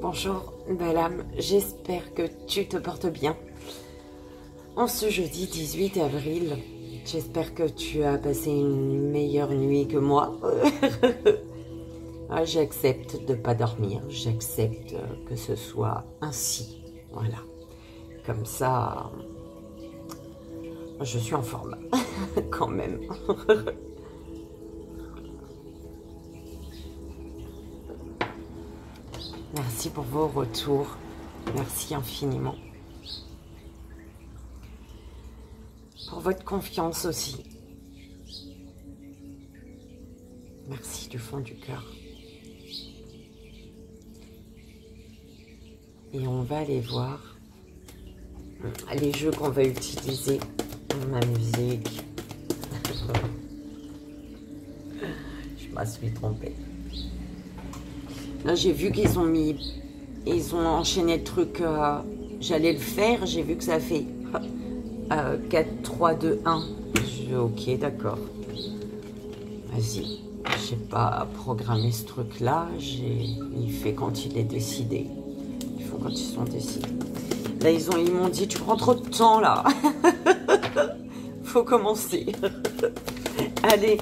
Bonjour, belle âme, j'espère que tu te portes bien. En ce jeudi 18 avril, j'espère que tu as passé une meilleure nuit que moi. J'accepte de ne pas dormir, j'accepte que ce soit ainsi. Voilà, comme ça, je suis en forme, quand même. Merci pour vos retours, merci infiniment. Pour votre confiance aussi. Merci du fond du cœur. Et on va aller voir les jeux qu'on va utiliser, ma musique. Je me suis trompée. Là, j'ai vu qu'ils ont enchaîné le truc. J'allais le faire, j'ai vu que ça fait 4, 3, 2, 1. Ok, d'accord. Vas-y. J'ai pas programmé ce truc-là. Il fait quand il est décidé. Il faut quand ils sont décidés. Là, ils m'ont dit, tu prends trop de temps, là. Faut commencer. Allez.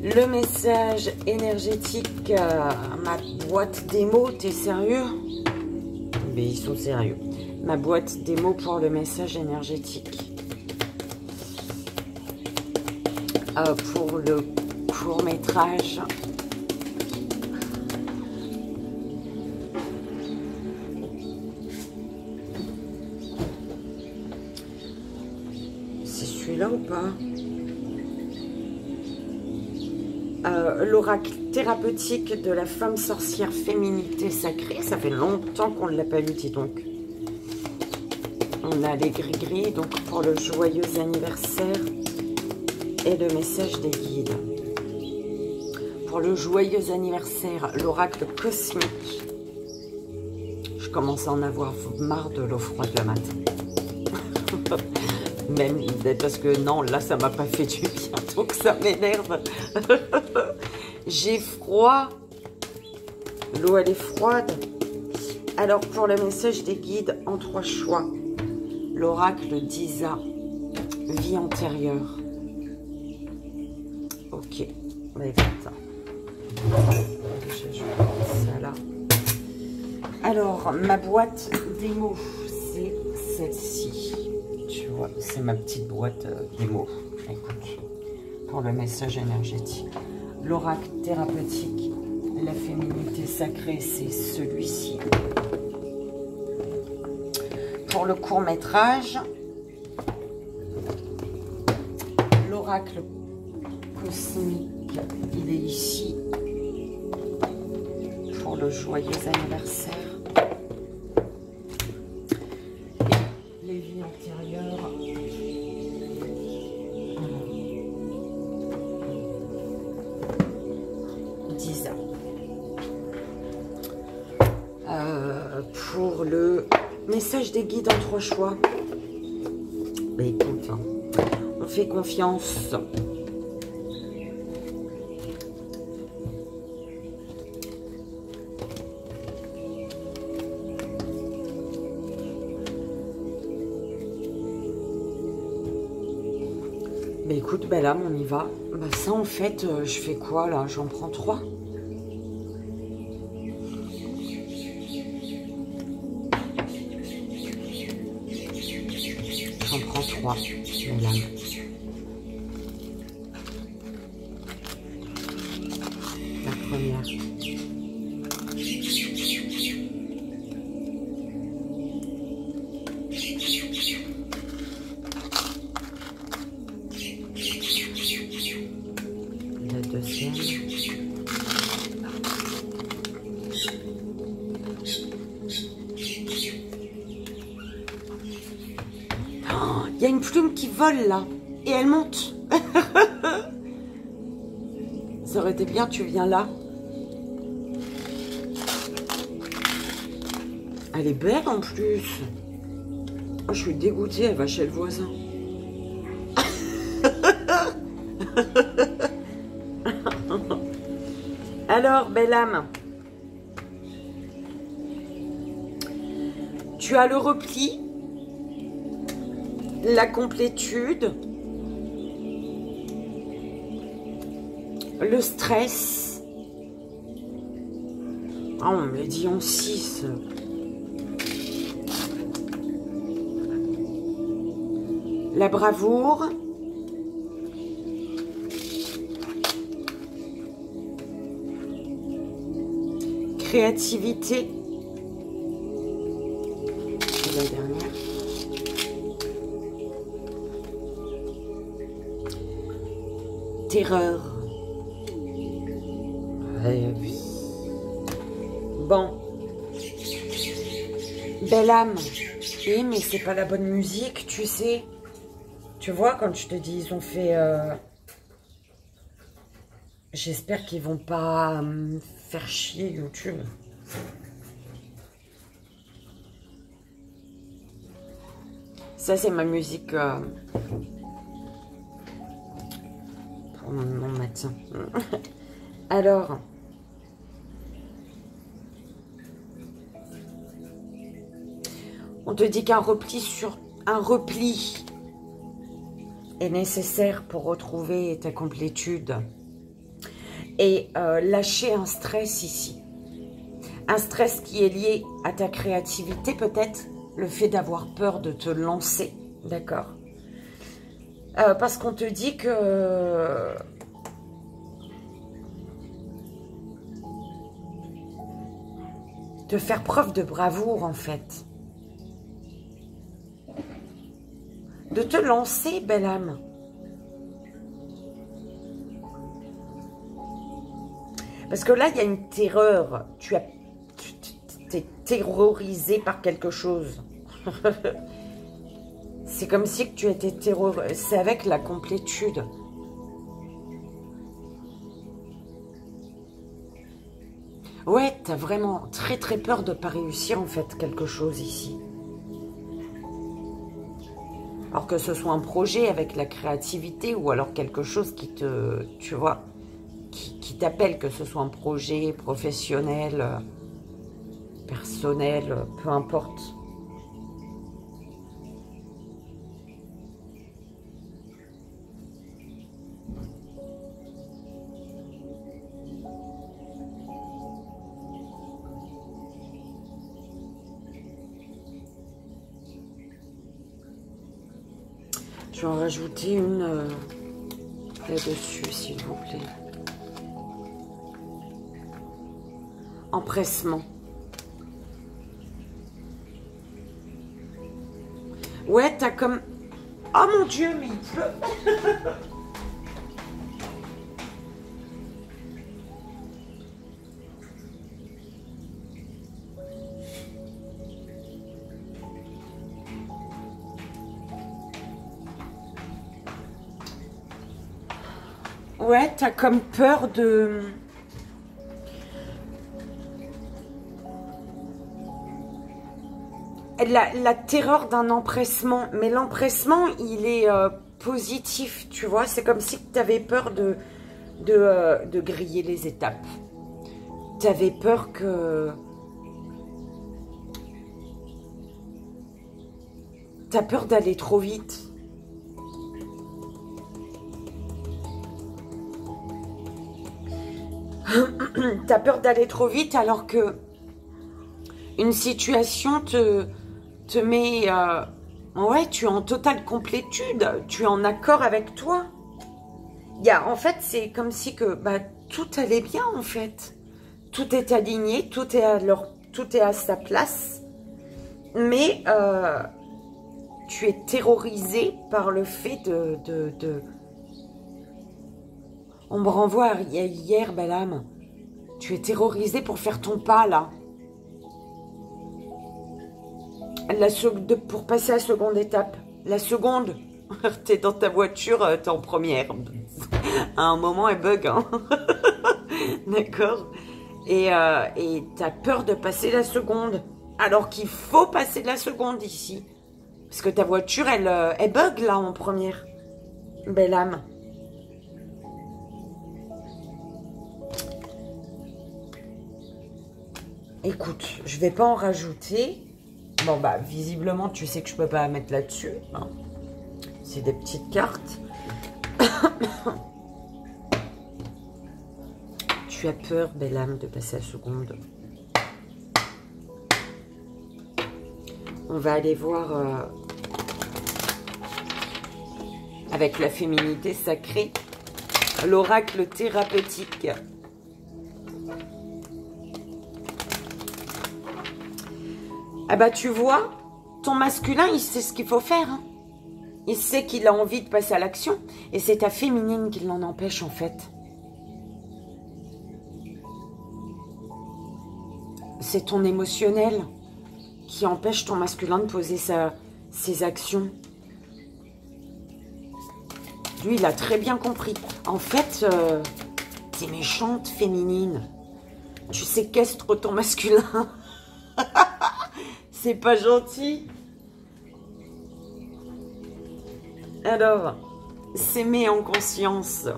Le message énergétique, ma boîte démo, t'es sérieux? Mais ils sont sérieux. Ma boîte démo pour le message énergétique. Pour le court-métrage. C'est celui-là ou pas? L'oracle thérapeutique de la femme sorcière féminité sacrée. Ça fait longtemps qu'on ne l'a pas lu, dis donc. On a les gris-gris, donc pour le joyeux anniversaire et le message des guides. Pour le joyeux anniversaire, l'oracle cosmique. Je commence à en avoir marre de l'eau froide le matin. Même parce que non, là, ça m'a pas fait du bien, donc ça m'énerve. J'ai froid. L'eau, elle est froide. Alors, pour le message des guides, en 3 choix. L'oracle d'Isa, vie antérieure. Ok. Mais attends. Je vais ça là. Alors, ma boîte démo, c'est celle-ci. Tu vois, c'est ma petite boîte démo. Écoute, pour le message énergétique. L'oracle thérapeutique, la féminité sacrée, c'est celui-ci. Pour le court-métrage, l'oracle cosmique, il est ici. Pour le joyeux anniversaire. Et les vies antérieures. d'Isa. Pour le message des guides en 3 choix. Bah écoute, hein, on fait confiance. Bah écoute, bah là, on y va. Bah ça, en fait, je fais quoi là? J'en prends 3. J'en prends 3. Mais là. La première. La deuxième. Il y a une plume qui vole là. Et elle monte. Ça aurait été bien, tu viens là. Elle est belle en plus. Oh, je suis dégoûtée, elle va chez le voisin. Alors, belle âme, Tu as le repli, la complétude, le stress. Ah, on me l'a dit en 6. La bravoure. Créativité. C'est la dernière. Terreur. Ouais, oui. Bon. Belle âme. Oui, mais c'est pas la bonne musique, tu sais. Tu vois, quand je te dis, ils ont fait... J'espère qu'ils vont pas me faire chier YouTube. Ça, c'est ma musique pour mon matin. Alors, on te dit qu'un repli est nécessaire pour retrouver ta complétude. Et lâcher un stress ici. Un stress qui est lié à ta créativité peut-être. Le fait d'avoir peur de te lancer. D'accord. Parce qu'on te dit que... de faire preuve de bravoure en fait. De te lancer, belle âme. Parce que là, il y a une terreur. Tu es terrorisé par quelque chose. C'est comme si que tu étais terrorisé. C'est avec la complétude. Ouais, tu as vraiment très très peur de ne pas réussir en fait quelque chose ici. Alors que ce soit un projet avec la créativité ou alors quelque chose qui te... Tu vois, qui t'appelle, que ce soit un projet professionnel, personnel, peu importe. Je vais en rajouter une là-dessus, s'il vous plaît. Empressement. Ouais, t'as comme... Oh mon Dieu, mais il pleut. Ouais, t'as comme peur de... La terreur d'un empressement. Mais l'empressement, il est positif, tu vois. C'est comme si tu avais peur de griller les étapes. Tu avais peur que... Tu as peur d'aller trop vite. Tu as peur d'aller trop vite alors que une situation te met... ouais, tu es en totale complétude. Tu es en accord avec toi. En fait, c'est comme si que tout allait bien en fait. Tout est aligné, tout est à sa place. Mais tu es terrorisé par le fait de... On me renvoie à hier, belle âme. Tu es terrorisé pour faire ton pas, là. Pour passer à la seconde étape. La seconde, tu es dans ta voiture, tu es en première. À un moment, elle bug. Hein. D'accord. Et tu as peur de passer la seconde. Alors qu'il faut passer la seconde ici. Parce que ta voiture, elle bug, là, en première. Belle âme. Écoute, je vais pas en rajouter. Bon, bah, visiblement, tu sais que je peux pas la mettre là-dessus. Hein. C'est des petites cartes. Tu as peur, belle âme, de passer à la seconde. On va aller voir avec la féminité sacrée, l'oracle thérapeutique. Ah bah tu vois, ton masculin, il sait ce qu'il faut faire. Hein. Il sait qu'il a envie de passer à l'action. Et c'est ta féminine qui l'en empêche en fait. C'est ton émotionnel qui empêche ton masculin de poser ses actions. Lui, il a très bien compris. En fait, t'es méchante, féminine. Tu séquestres ton masculin. C'est pas gentil. Alors, s'aimer en conscience.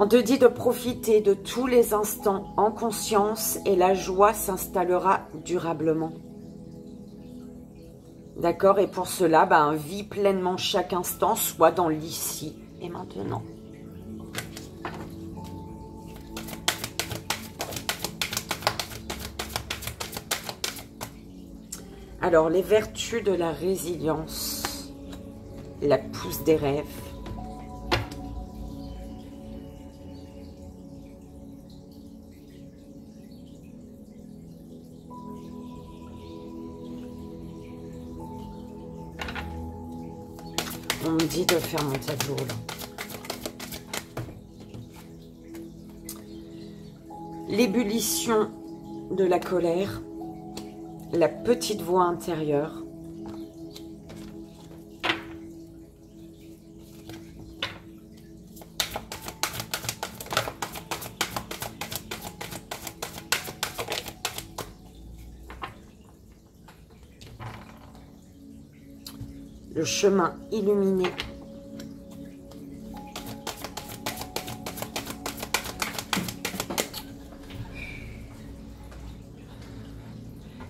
On te dit de profiter de tous les instants en conscience et la joie s'installera durablement. D'accord? Et pour cela, ben, vis pleinement chaque instant, soit dans l'ici et maintenant. Alors, les vertus de la résilience, la pousse des rêves. On me dit de faire mon tableau là. L'ébullition de la colère, la petite voix intérieure. Le chemin illuminé.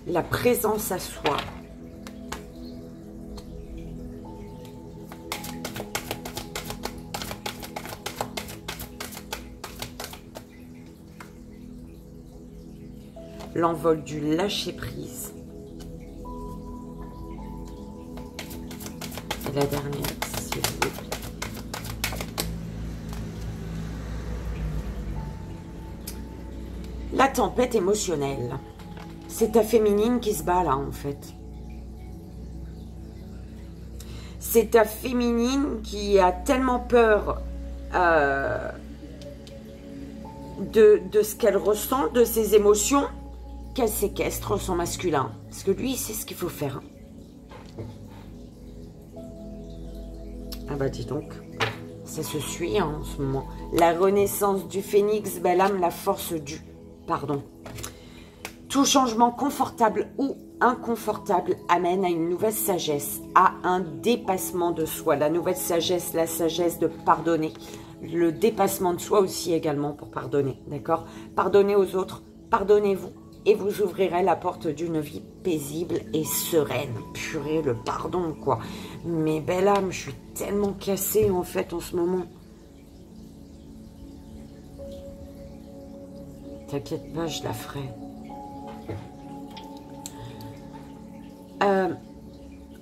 La présence à soi. L'envol du lâcher-prise. Et la dernière, s'il vous plaît. La tempête émotionnelle. C'est ta féminine qui se bat là, en fait. C'est ta féminine qui a tellement peur de ce qu'elle ressent, de ses émotions, qu'elle séquestre son masculin. Parce que lui, il sait ce qu'il faut faire. Ah bah dis donc, ça se suit hein, en ce moment. La renaissance du phénix, belle âme, la force du pardon. Tout changement confortable ou inconfortable amène à une nouvelle sagesse, à un dépassement de soi. La nouvelle sagesse, la sagesse de pardonner. Le dépassement de soi aussi également pour pardonner, d'accord? Pardonnez aux autres, pardonnez-vous et vous ouvrirez la porte d'une vie paisible et sereine. Purée, le pardon, quoi. Mais belle âme, je suis tellement cassée en fait en ce moment. T'inquiète pas, je la ferai.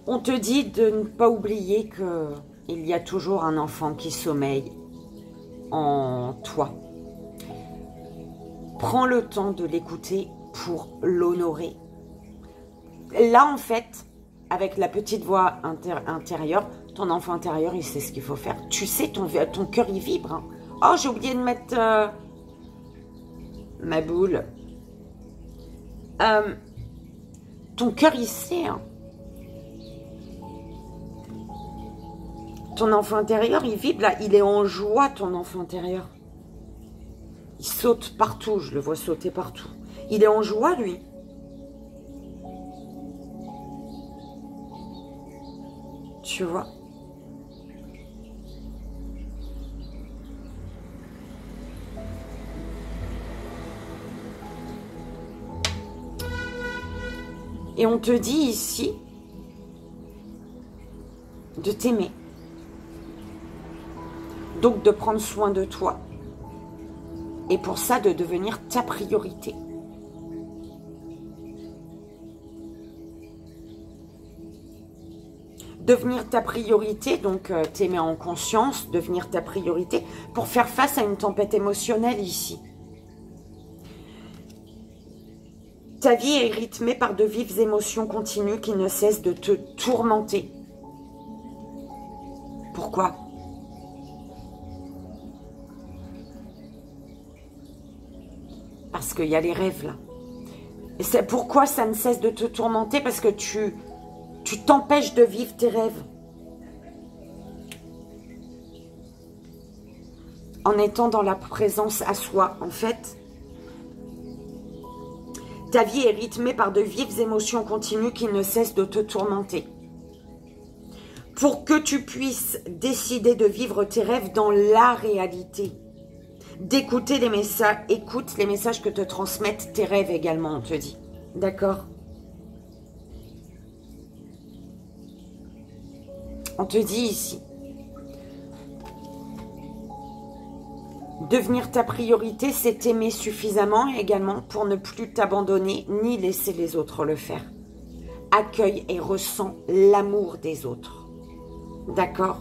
On te dit de ne pas oublier qu'il y a toujours un enfant qui sommeille en toi. Prends le temps de l'écouter pour l'honorer. Là, en fait, avec la petite voix intérieure, ton enfant intérieur, il sait ce qu'il faut faire. Tu sais, ton cœur, il vibre. Hein. Oh, j'ai oublié de mettre ma boule. Ton cœur, il sait. Hein. Ton enfant intérieur, il vibre là. Il est en joie, ton enfant intérieur. Il saute partout. Je le vois sauter partout. Il est en joie, lui. Tu vois? Et on te dit ici de t'aimer. Donc de prendre soin de toi. Et pour ça, de devenir ta priorité. Devenir ta priorité, donc t'aimer en conscience, devenir ta priorité pour faire face à une tempête émotionnelle ici. Ta vie est rythmée par de vives émotions continues qui ne cessent de te tourmenter. Pourquoi ? Parce qu'il y a les rêves là. Et c'est pourquoi ça ne cesse de te tourmenter, parce que tu t'empêches de vivre tes rêves. En étant dans la présence à soi, en fait, ta vie est rythmée par de vives émotions continues qui ne cessent de te tourmenter. Pour que tu puisses décider de vivre tes rêves dans la réalité, d'écouter les messages, écoute les messages que te transmettent tes rêves également, on te dit. D'accord ? On te dit ici, devenir ta priorité, c'est t'aimer suffisamment également pour ne plus t'abandonner ni laisser les autres le faire. Accueille et ressens l'amour des autres. D'accord ?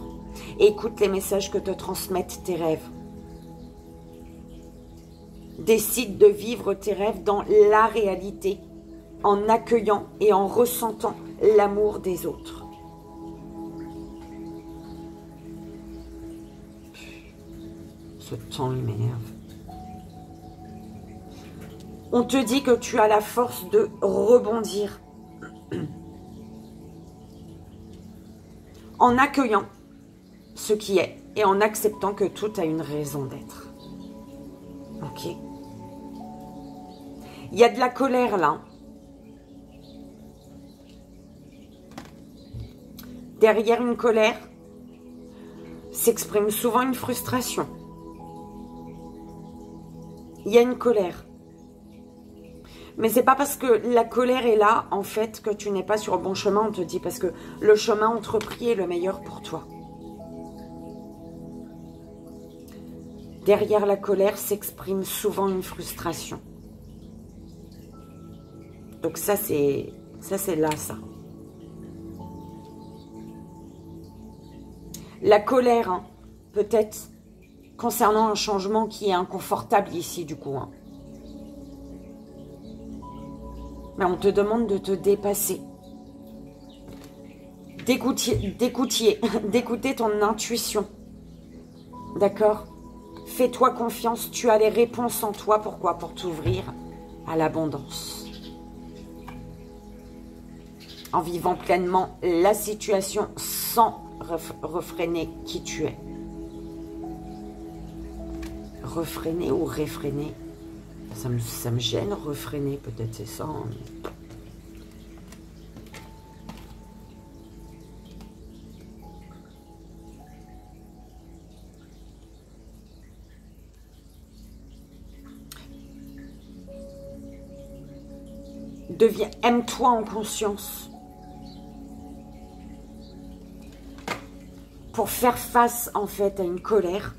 Écoute les messages que te transmettent tes rêves. Décide de vivre tes rêves dans la réalité, en accueillant et en ressentant l'amour des autres. Ce temps, il m'énerve. On te dit que tu as la force de rebondir. En accueillant ce qui est et en acceptant que tout a une raison d'être. Ok. Il y a de la colère là. Derrière une colère s'exprime souvent une frustration. Il y a une colère. Mais c'est pas parce que la colère est là, en fait, que tu n'es pas sur le bon chemin, on te dit, parce que le chemin entrepris est le meilleur pour toi. Derrière la colère s'exprime souvent une frustration. Donc ça, c'est là, ça. La colère, hein, peut-être concernant un changement qui est inconfortable ici, du coup. Hein. Mais on te demande de te dépasser. D'écouter ton intuition. D'accord ? Fais-toi confiance, tu as les réponses en toi. Pourquoi ? Pour t'ouvrir à l'abondance. En vivant pleinement la situation sans refréner qui tu es. Refréner ou réfréner. Ça me gêne, refréner, peut-être c'est ça. Hein. Aime-toi en conscience. Pour faire face, en fait, à une colère.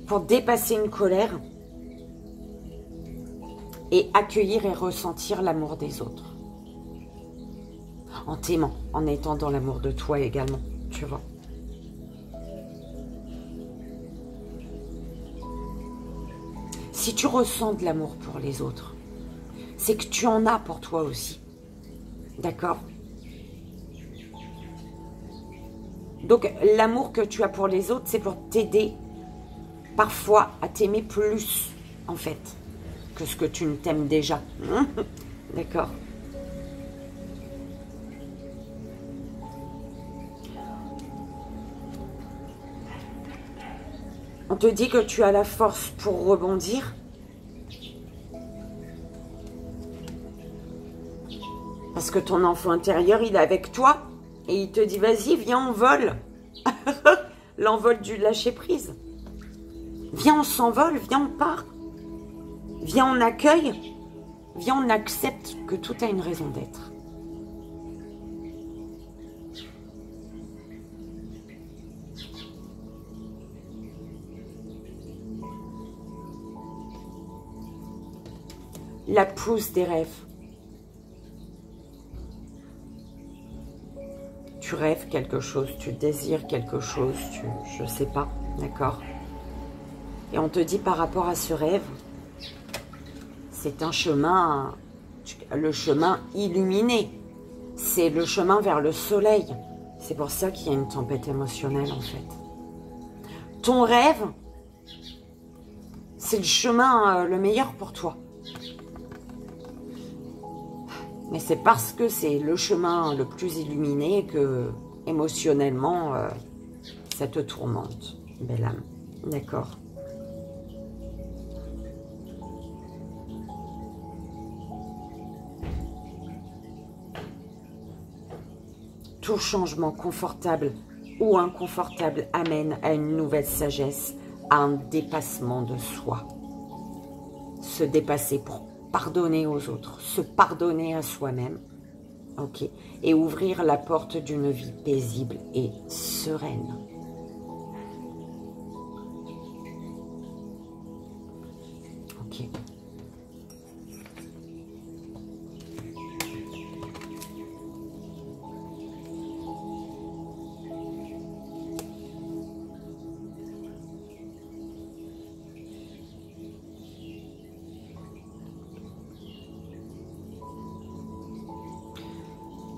Pour dépasser une colère. Et accueillir et ressentir l'amour des autres. En t'aimant, en étant dans l'amour de toi également, tu vois. Si tu ressens de l'amour pour les autres, c'est que tu en as pour toi aussi. D'accord ? Donc, l'amour que tu as pour les autres, c'est pour t'aider parfois à t'aimer plus, en fait, que ce que tu ne t'aimes déjà. D'accord ? On te dit que tu as la force pour rebondir. Parce que ton enfant intérieur, il est avec toi. Et il te dit, vas-y, viens, on vole. L'envol du lâcher-prise. Viens, on s'envole, viens, on part. Viens, on accueille. Viens, on accepte que tout a une raison d'être. la pousse des rêves. Tu rêves quelque chose, tu désires quelque chose, je ne sais pas, d'accord? Et on te dit par rapport à ce rêve, c'est un chemin, le chemin illuminé. C'est le chemin vers le soleil. C'est pour ça qu'il y a une tempête émotionnelle en fait. Ton rêve, c'est le chemin le meilleur pour toi. Mais c'est parce que c'est le chemin le plus illuminé que émotionnellement, ça te tourmente, belle âme. D'accord. Tout changement confortable ou inconfortable amène à une nouvelle sagesse, à un dépassement de soi. Se dépasser pour pardonner aux autres, se pardonner à soi-même, ok, et ouvrir la porte d'une vie paisible et sereine. Ok.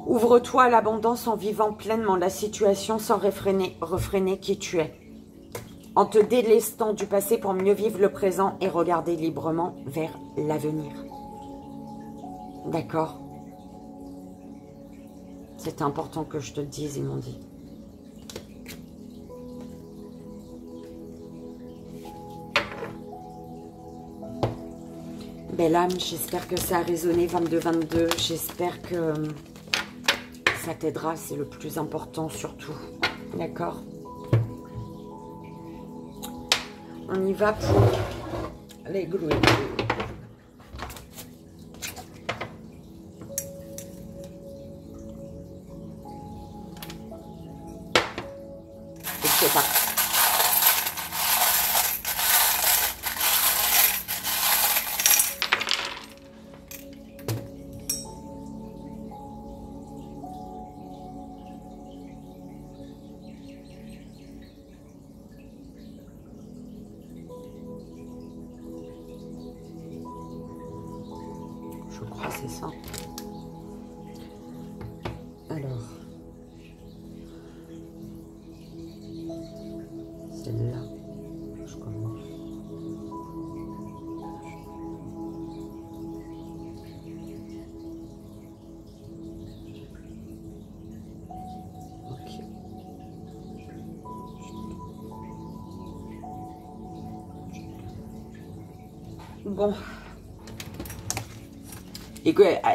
Ouvre-toi à l'abondance en vivant pleinement la situation sans refréner qui tu es. En te délestant du passé pour mieux vivre le présent et regarder librement vers l'avenir. D'accord? C'est important que je te le dise, ils m'ont dit. Belle âme, j'espère que ça a résonné 22-22. J'espère que ça t'aidera, c'est le plus important surtout. D'accord? On y va pour les glouis. Et c'est parti. Je crois que c'est ça. Alors, celle-là, je commence. Ok. Bon.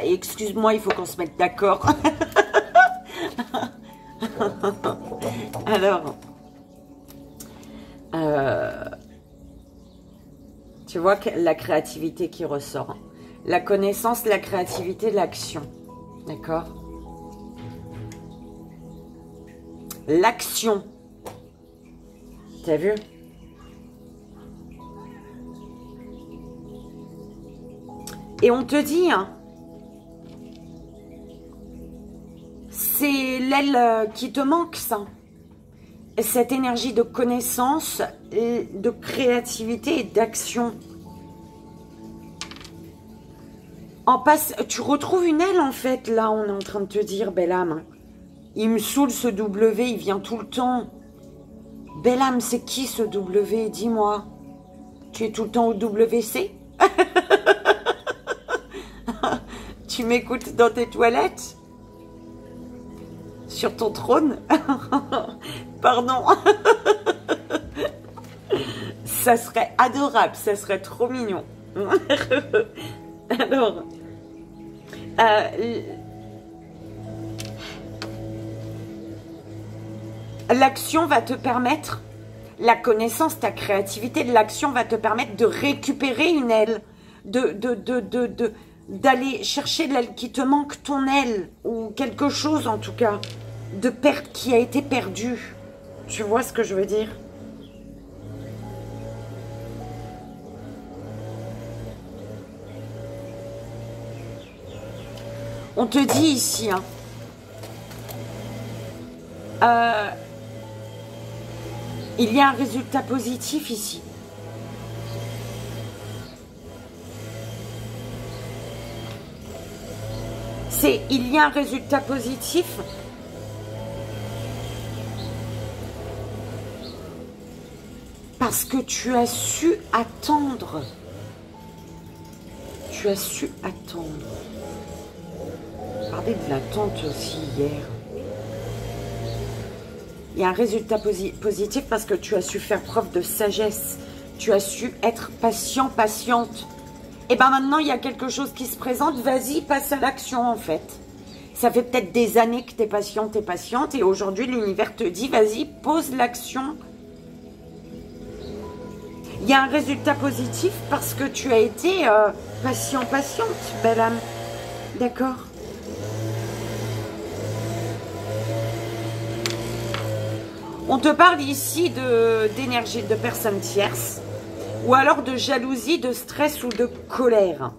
Excuse-moi, il faut qu'on se mette d'accord. Alors, tu vois que la créativité qui ressort. La connaissance, la créativité, l'action. D'accord? L'action. T'as vu? Et on te dit, hein, c'est l'aile qui te manque, ça. Cette énergie de connaissance, et de créativité et d'action. Tu retrouves une aile, en fait, là, on est en train de te dire, belle âme. Il me saoule ce W, il vient tout le temps. Belle âme, c'est qui ce W? Dis-moi. Tu es tout le temps au WC? Tu m'écoutes dans tes toilettes? Sur ton trône? Pardon. Ça serait adorable, ça serait trop mignon. Alors, l'action va te permettre, la connaissance, ta créativité, l'action va te permettre de récupérer une aile, d'aller chercher l'aile qui te manque, ton aile, ou quelque chose en tout cas, qui a été perdu. Tu vois ce que je veux dire? On te dit ici, hein, il y a un résultat positif ici. Il y a un résultat positif. Parce que tu as su attendre. Tu as su attendre. On parlait de l'attente aussi hier. Il y a un résultat positif parce que tu as su faire preuve de sagesse. Tu as su être patient, patiente. Et bien maintenant, il y a quelque chose qui se présente. Vas-y, passe à l'action en fait. Ça fait peut-être des années que tu es patiente et aujourd'hui, l'univers te dit, vas-y, pose l'action. Il y a un résultat positif parce que tu as été patient, patiente, belle âme. D'accord? On te parle ici d'énergie de personnes tierces ou alors de jalousie, de stress ou de colère.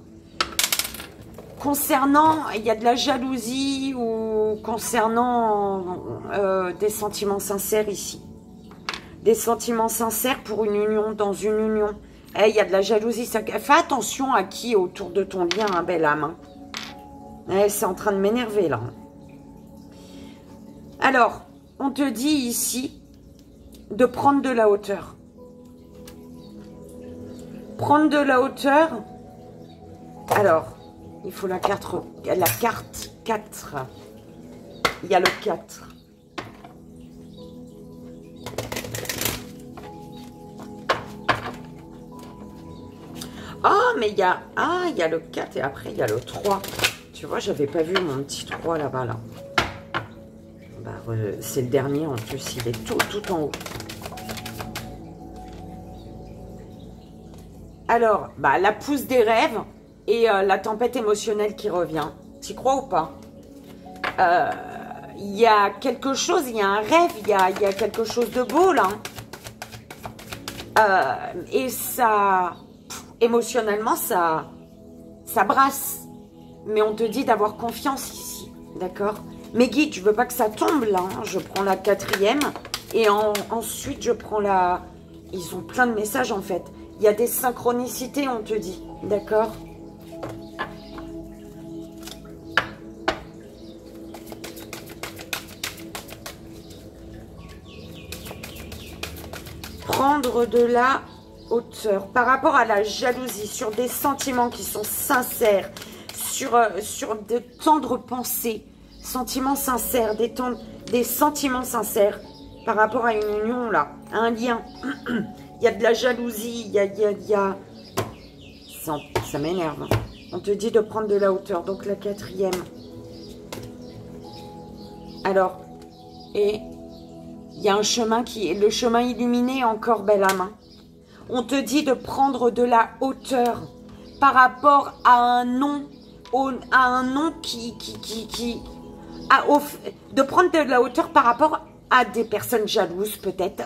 Concernant, il y a de la jalousie ou concernant des sentiments sincères ici. Des sentiments sincères pour une union, dans une union. Eh, il y a de la jalousie. Fais attention à qui est autour de ton lien, hein, belle âme. Hein. Eh, c'est en train de m'énerver là. Alors, on te dit ici de prendre de la hauteur. Prendre de la hauteur. Alors, il faut la carte 4. Il y a le 4. Ah, mais il y a le 4 et après il y a le 3. Tu vois, j'avais pas vu mon petit 3 là-bas là. Bah, c'est le dernier en plus, il est tout en haut. Alors, bah, la pousse des rêves et la tempête émotionnelle qui revient. T'y crois ou pas? Il y a quelque chose, il y a un rêve, il y a quelque chose de beau là. Et ça, émotionnellement, ça brasse. Mais on te dit d'avoir confiance ici, d'accord? Mais guide, je veux pas que ça tombe là. Hein. Je prends la 4e et ensuite je prends la... Ils ont plein de messages en fait. Il y a des synchronicités, on te dit, d'accord? Prendre de la hauteur par rapport à la jalousie, sur des sentiments qui sont sincères, sur de tendres pensées, sentiments sincères, des sentiments sincères par rapport à une union là, à un lien. Il y a de la jalousie, il y a... Ça m'énerve. On te dit de prendre de la hauteur, donc la 4e. Alors, et il y a un chemin qui est le chemin illuminé encore, belle âme. On te dit de prendre de la hauteur par rapport à un nom, de prendre de la hauteur par rapport à des personnes jalouses peut-être.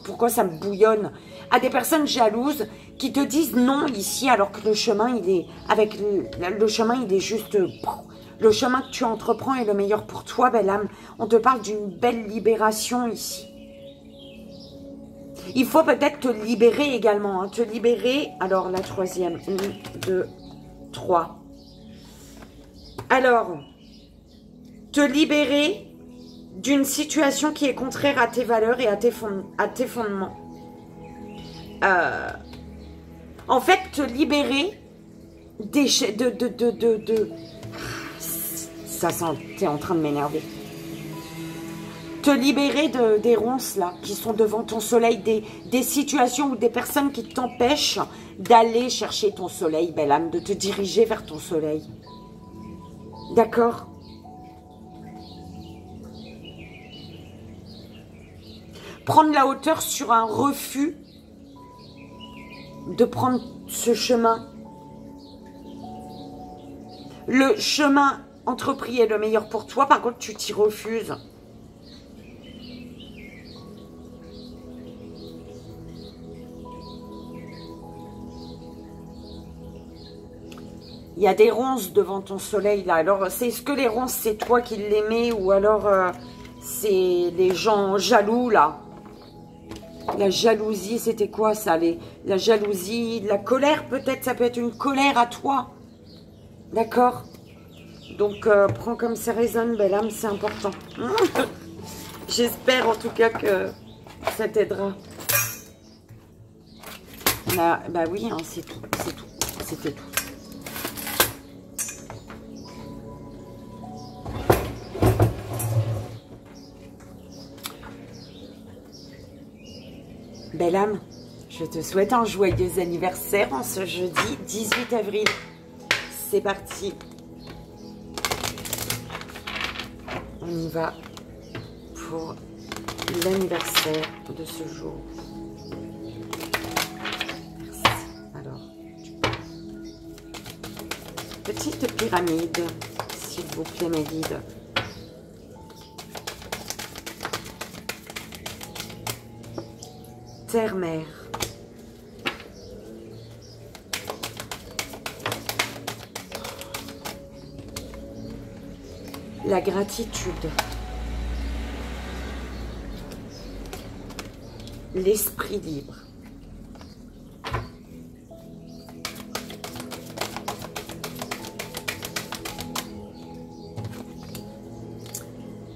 Pourquoi ça me bouillonne? À des personnes jalouses qui te disent non ici alors que le chemin il est le chemin il est juste... Le chemin que tu entreprends est le meilleur pour toi, belle âme. On te parle d'une belle libération ici. Il faut peut-être te libérer également. Hein, te libérer. Alors, la 3e. 1, 2, 3. Alors, te libérer d'une situation qui est contraire à tes valeurs et à tes fondements. En fait, te libérer ça sent, t'es en train de m'énerver. Te libérer des ronces là, qui sont devant ton soleil, des situations ou des personnes qui t'empêchent d'aller chercher ton soleil, belle âme, de te diriger vers ton soleil. D'accord? Prendre la hauteur sur un refus de prendre ce chemin. Le chemin entrepris est le meilleur pour toi, par contre tu t'y refuses. Il y a des ronces devant ton soleil, là. Alors, est-ce que les ronces, c'est toi qui les mets ou alors c'est les gens jaloux, là? La jalousie, c'était quoi, ça? La jalousie, la colère, peut-être, ça peut être une colère à toi. D'accord? Donc, prends comme ça résonne, belle âme, c'est important. J'espère, en tout cas, que ça t'aidera. Bah oui, hein, c'est tout, c'était tout. Belle âme, je te souhaite un joyeux anniversaire en ce jeudi 18 avril. C'est parti. On y va pour l'anniversaire de ce jour. Merci. Alors, petite pyramide, s'il vous plaît, mes guides. Terre-mère. La gratitude. L'esprit libre.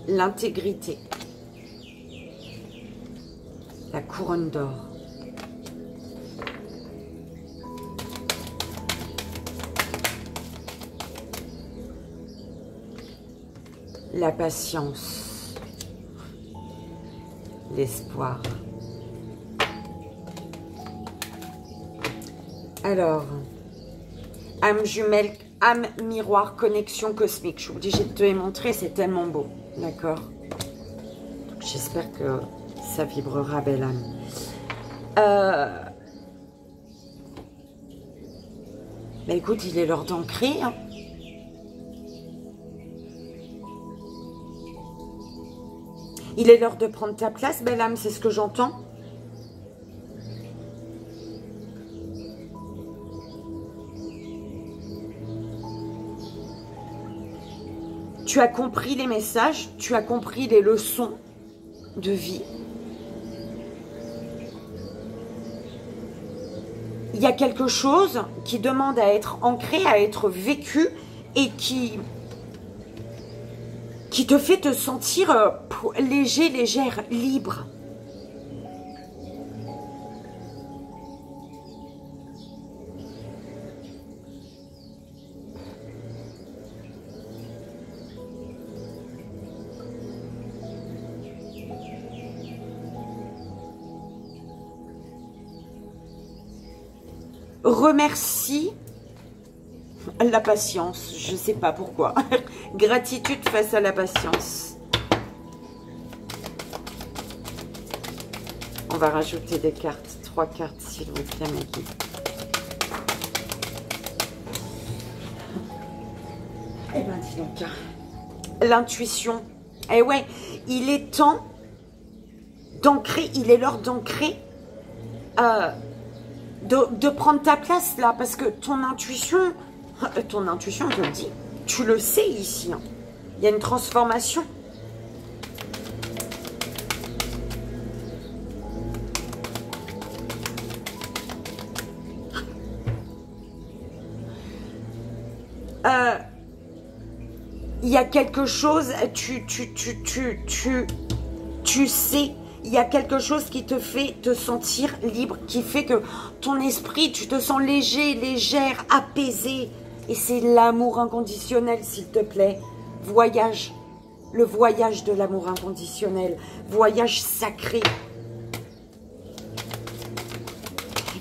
L'intégrité. La couronne d'or. La patience. L'espoir. Alors, âme jumelle, âme miroir, connexion cosmique. Je suis obligée de te les montrer, c'est tellement beau. D'accord? J'espère que ça vibrera, belle âme. Bah écoute, il est l'heure d'ancrer. Hein. Il est l'heure de prendre ta place, belle âme, c'est ce que j'entends. Tu as compris les messages, tu as compris les leçons de vie. Il y a quelque chose qui demande à être ancré, à être vécu et qui te fait te sentir léger, légère, libre. Remercie la patience, je ne sais pas pourquoi. Gratitude face à la patience. On va rajouter des cartes, 3 cartes s'il vous plaît, mes guides. Eh ben dis donc, l'intuition. Eh ouais, il est temps d'ancrer, il est l'heure d'ancrer, de prendre ta place là, parce que ton intuition te le dit, tu le sais ici, hein. Il y a une transformation. Il y a quelque chose, tu sais, il y a quelque chose qui te fait te sentir libre, qui fait que ton esprit, tu te sens léger, légère, apaisé. Et c'est l'amour inconditionnel, s'il te plaît. Voyage, le voyage de l'amour inconditionnel, voyage sacré.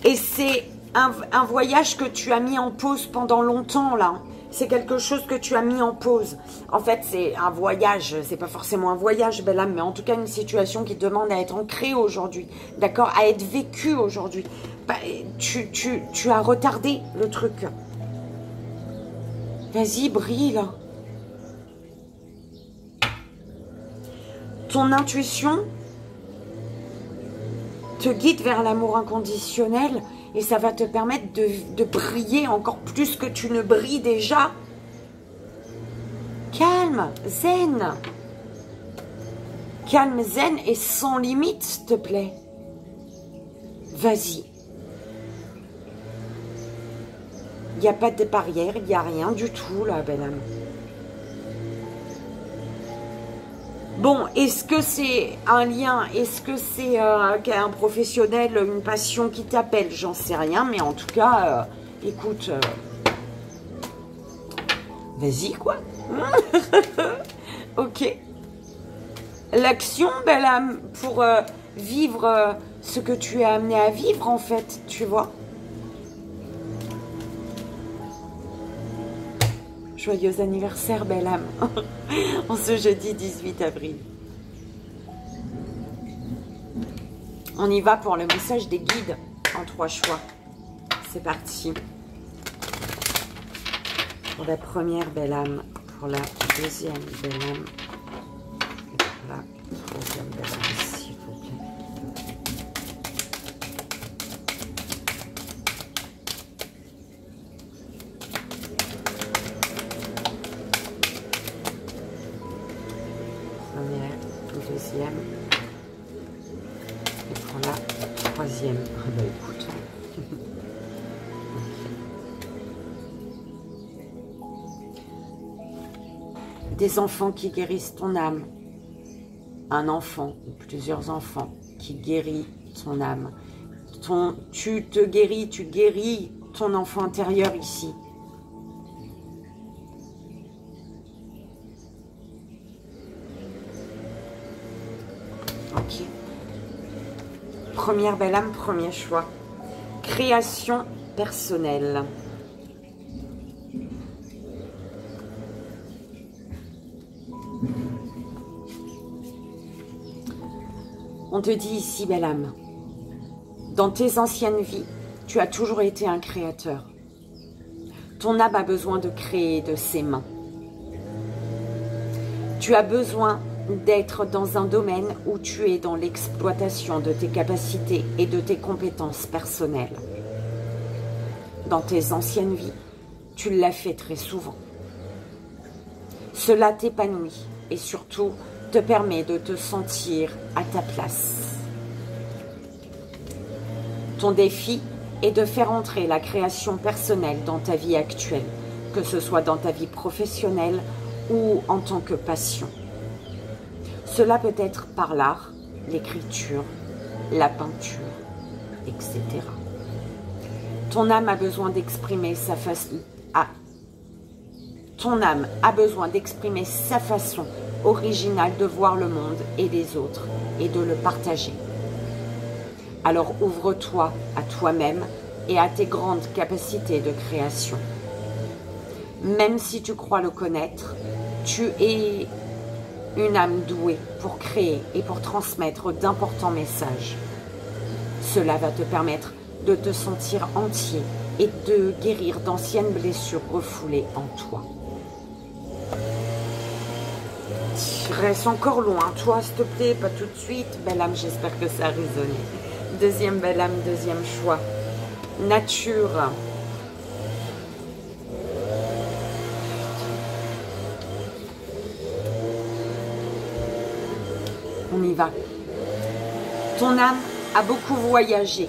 Et c'est un voyage que tu as mis en pause pendant longtemps, là. C'est quelque chose que tu as mis en pause. En fait, c'est un voyage. C'est pas forcément un voyage, belle âme, mais en tout cas, une situation qui demande à être ancrée aujourd'hui. D'accord? À être vécue aujourd'hui. Bah, tu as retardé le truc. Vas-y, brille, là. Ton intuition te guide vers l'amour inconditionnel Et ça va te permettre de briller encore plus que tu ne brilles déjà. Calme, zen. Calme, zen et sans limite, s'il te plaît. Vas-y. Il n'y a pas de barrière, il n'y a rien du tout, là, belle âme. Bon, est-ce que c'est un lien? Est-ce que c'est un professionnel, une passion qui t'appelle? J'en sais rien, mais en tout cas, écoute, vas-y, quoi. Ok. L'action, belle âme, pour vivre ce que tu es amené à vivre, en fait, tu vois. Joyeux anniversaire, belle âme, en ce jeudi 18 avril. On y va pour le message des guides en 3 choix. C'est parti. Pour la première belle âme, pour la deuxième belle âme, et pour la troisième belle âme, s'il vous plaît. Deuxième et pour la troisième. Ah bah écoute. Okay. Des enfants qui guérissent ton âme. Un enfant ou plusieurs enfants qui guérit ton âme. Tu te guéris, tu guéris ton enfant intérieur ici. Ok. Première belle âme, premier choix. Création personnelle. On te dit ici, belle âme, dans tes anciennes vies, tu as toujours été un créateur. Ton âme a besoin de créer de ses mains. Tu as besoin d'être dans un domaine où tu es dans l'exploitation de tes capacités et de tes compétences personnelles. Dans tes anciennes vies, tu l'as fait très souvent. Cela t'épanouit et surtout te permet de te sentir à ta place. Ton défi est de faire entrer la création personnelle dans ta vie actuelle, que ce soit dans ta vie professionnelle ou en tant que passion. Cela peut être par l'art, l'écriture, la peinture, etc. Ton âme a besoin d'exprimer sa façon. Ton âme a besoin d'exprimer sa façon originale de voir le monde et les autres et de le partager. Alors ouvre-toi à toi-même et à tes grandes capacités de création. Même si tu crois le connaître, tu es une âme douée pour créer et pour transmettre d'importants messages. Cela va te permettre de te sentir entier et de guérir d'anciennes blessures refoulées en toi. Reste encore loin, toi, s'il te plaît, pas tout de suite. Belle âme, j'espère que ça a résonné. Deuxième belle âme, deuxième choix. Nature. On y va. Ton âme a beaucoup voyagé.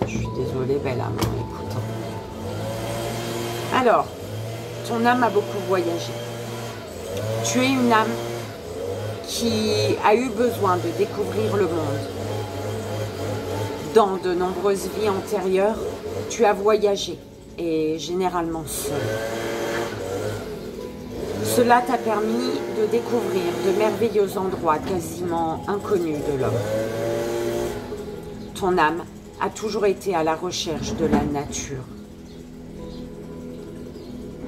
Je suis désolée, belle âme, écoute. Alors, ton âme a beaucoup voyagé. Tu es une âme qui a eu besoin de découvrir le monde. Dans de nombreuses vies antérieures, tu as voyagé, et généralement seul. Cela t'a permis de découvrir de merveilleux endroits quasiment inconnus de l'homme. Ton âme a toujours été à la recherche de la nature.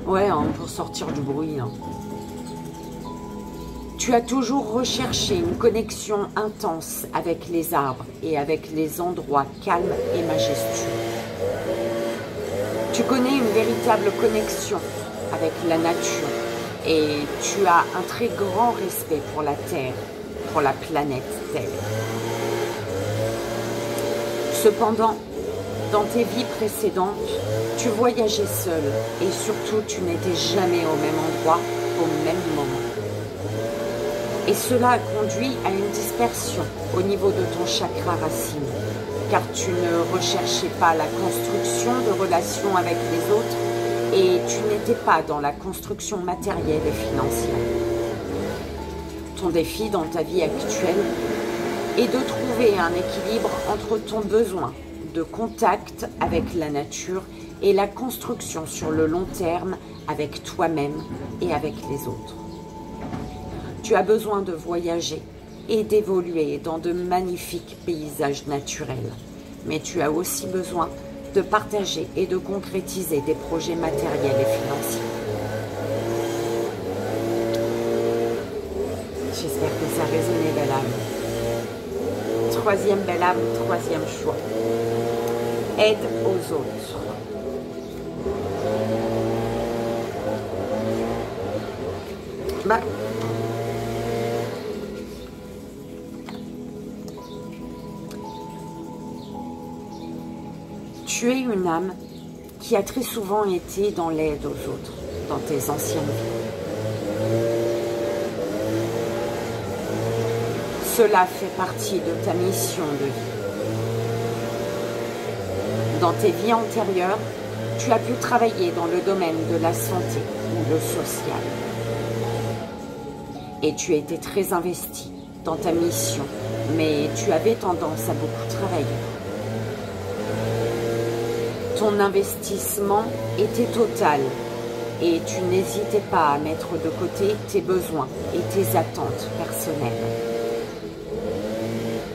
Ouais, hein, pour sortir du bruit. Hein. Tu as toujours recherché une connexion intense avec les arbres et avec les endroits calmes et majestueux. Tu connais une véritable connexion avec la nature Et tu as un très grand respect pour la Terre, pour la planète Terre. Cependant, dans tes vies précédentes, tu voyageais seul et surtout tu n'étais jamais au même endroit au même moment. Et cela a conduit à une dispersion au niveau de ton chakra racine, car tu ne recherchais pas la construction de relations avec les autres et tu n'étais pas dans la construction matérielle et financière. Ton défi dans ta vie actuelle est de trouver un équilibre entre ton besoin de contact avec la nature et la construction sur le long terme avec toi-même et avec les autres. Tu as besoin de voyager et d'évoluer dans de magnifiques paysages naturels, mais tu as aussi besoin de partager et de concrétiser des projets matériels et financiers. J'espère que ça a résonné, belle âme. Troisième belle âme, troisième choix. Aide aux autres. Tu es une âme qui a très souvent été dans l'aide aux autres, dans tes anciennes vies. Cela fait partie de ta mission de vie. Dans tes vies antérieures, tu as pu travailler dans le domaine de la santé ou le social. Et tu étais très investi dans ta mission, mais tu avais tendance à beaucoup travailler. Ton investissement était total et tu n'hésitais pas à mettre de côté tes besoins et tes attentes personnelles.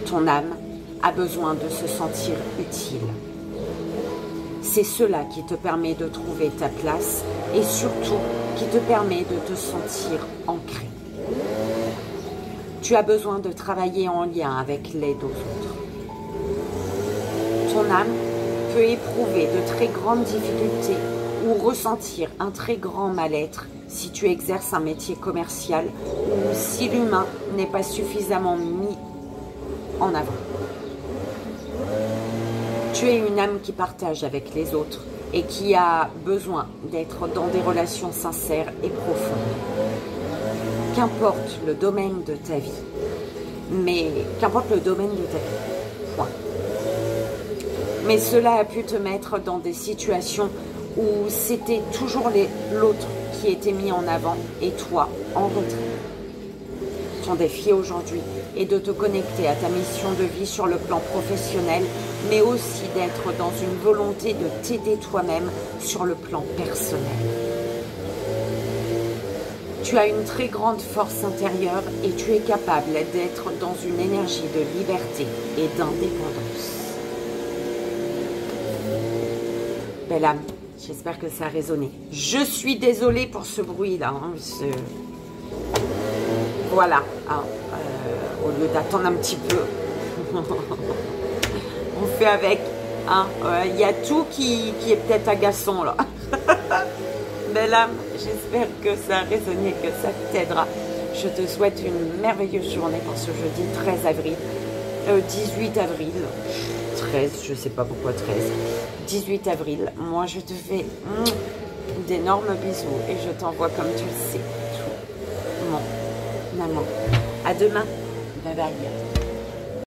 Ton âme a besoin de se sentir utile. C'est cela qui te permet de trouver ta place et surtout qui te permet de te sentir ancré. Tu as besoin de travailler en lien avec l'aide aux autres. Ton âme peut éprouver de très grandes difficultés ou ressentir un très grand mal-être si tu exerces un métier commercial ou si l'humain n'est pas suffisamment mis en avant. Tu es une âme qui partage avec les autres et qui a besoin d'être dans des relations sincères et profondes. Qu'importe le domaine de ta vie, mais qu'importe le domaine de ta vie, point. Mais cela a pu te mettre dans des situations où c'était toujours l'autre qui était mis en avant et toi en retrait. Ton défi aujourd'hui est de te connecter à ta mission de vie sur le plan professionnel, mais aussi d'être dans une volonté de t'aider toi-même sur le plan personnel. Tu as une très grande force intérieure et tu es capable d'être dans une énergie de liberté et d'indépendance. Belle âme, j'espère que ça a résonné. Je suis désolée pour ce bruit-là. Voilà. Au lieu d'attendre un petit peu, on fait avec. Il y a tout qui est peut-être agaçant là. Belle âme, j'espère que ça a résonné, que ça t'aidera. Je te souhaite une merveilleuse journée pour ce jeudi 13 avril. 18 avril. 13, je sais pas pourquoi 13. 18 avril. Moi, je te fais d'énormes bisous et je t'envoie comme tu le sais. Mon amour. À demain. Bye bye.